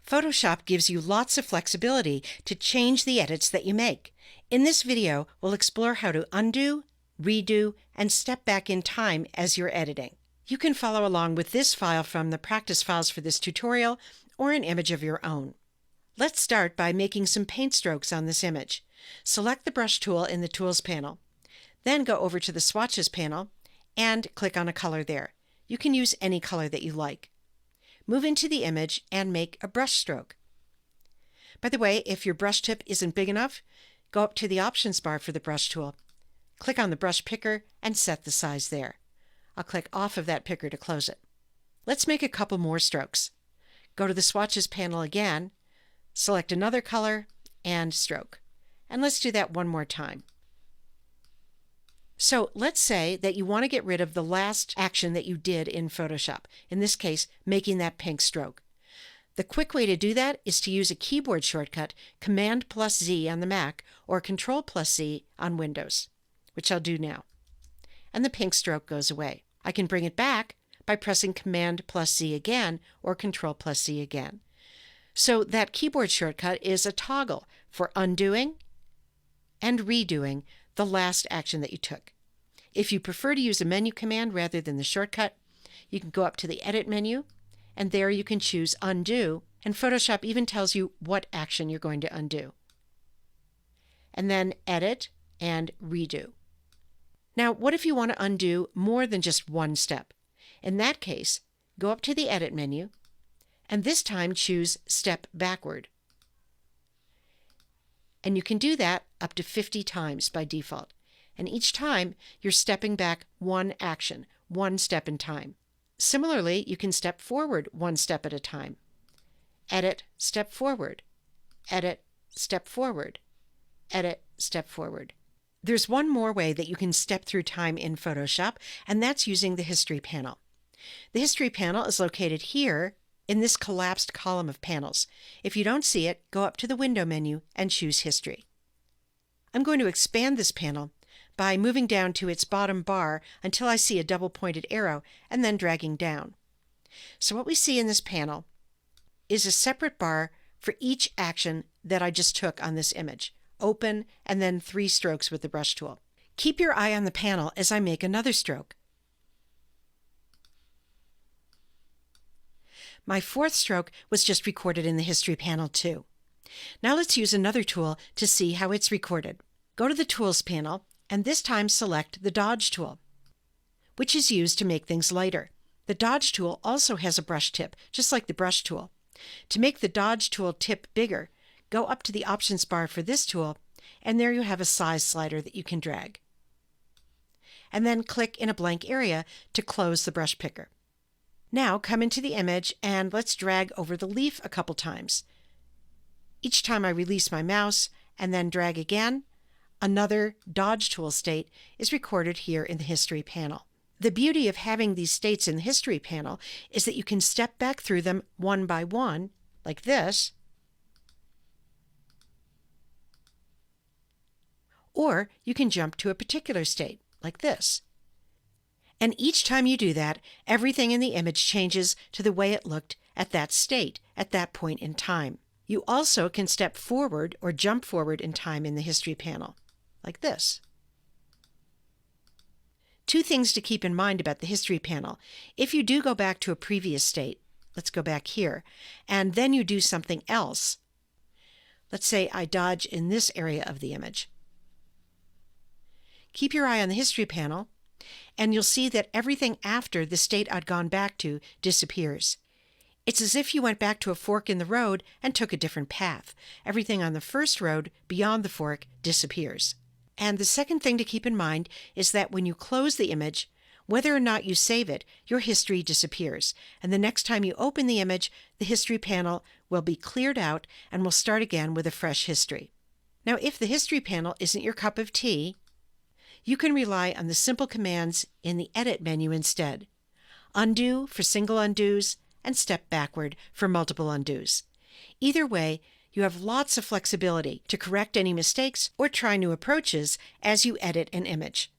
Photoshop gives you lots of flexibility to change the edits that you make. In this video, we'll explore how to undo, redo, and step back in time as you're editing. You can follow along with this file from the practice files for this tutorial or an image of your own. Let's start by making some paint strokes on this image. Select the brush tool in the Tools panel. Then go over to the Swatches panel and click on a color there. You can use any color that you like. Move into the image and make a brush stroke. By the way, if your brush tip isn't big enough, go up to the options bar for the brush tool. Click on the brush picker and set the size there. I'll click off of that picker to close it. Let's make a couple more strokes. Go to the Swatches panel again, select another color and stroke. And let's do that one more time. So let's say that you want to get rid of the last action that you did in Photoshop, in this case, making that pink stroke. The quick way to do that is to use a keyboard shortcut, Command+Z on the Mac or Control+Z on Windows, which I'll do now. And the pink stroke goes away. I can bring it back by pressing Command+Z again or Control+Z again. So that keyboard shortcut is a toggle for undoing and redoing the last action that you took. If you prefer to use a menu command rather than the shortcut, you can go up to the Edit menu, and there you can choose Undo, and Photoshop even tells you what action you're going to undo. And then Edit and Redo. Now, what if you want to undo more than just one step? In that case, go up to the Edit menu, and this time choose Step Backward. And you can do that up to 50 times by default. And each time, you're stepping back one action, one step in time. Similarly, you can step forward one step at a time. Edit, step forward. Edit, step forward. Edit, step forward. There's one more way that you can step through time in Photoshop, and that's using the History panel. The History panel is located here in this collapsed column of panels. If you don't see it, go up to the Window menu and choose History. I'm going to expand this panel by moving down to its bottom bar until I see a double-pointed arrow and then dragging down. So what we see in this panel is a separate bar for each action that I just took on this image. Open and then 3 strokes with the brush tool. Keep your eye on the panel as I make another stroke. My 4th stroke was just recorded in the History panel too. Now let's use another tool to see how it's recorded. Go to the Tools panel and this time select the Dodge tool, which is used to make things lighter. The Dodge tool also has a brush tip, just like the brush tool. To make the Dodge tool tip bigger, go up to the options bar for this tool, and there you have a size slider that you can drag. And then click in a blank area to close the brush picker. Now come into the image and let's drag over the leaf a couple times. Each time I release my mouse and then drag again, another Dodge tool state is recorded here in the History panel. The beauty of having these states in the History panel is that you can step back through them one by one, like this, or you can jump to a particular state, like this. And each time you do that, everything in the image changes to the way it looked at that state, at that point in time. You also can step forward or jump forward in time in the History panel, like this. 2 things to keep in mind about the History panel. If you do go back to a previous state, let's go back here, and then you do something else. Let's say I dodge in this area of the image. Keep your eye on the History panel, and you'll see that everything after the state I'd gone back to disappears. It's as if you went back to a fork in the road and took a different path. Everything on the first road beyond the fork disappears. And the second thing to keep in mind is that when you close the image, whether or not you save it, your history disappears. And the next time you open the image, the History panel will be cleared out and will start again with a fresh history. Now, if the History panel isn't your cup of tea, you can rely on the simple commands in the Edit menu instead. Undo for single undos and step backward for multiple undos. Either way, you have lots of flexibility to correct any mistakes or try new approaches as you edit an image.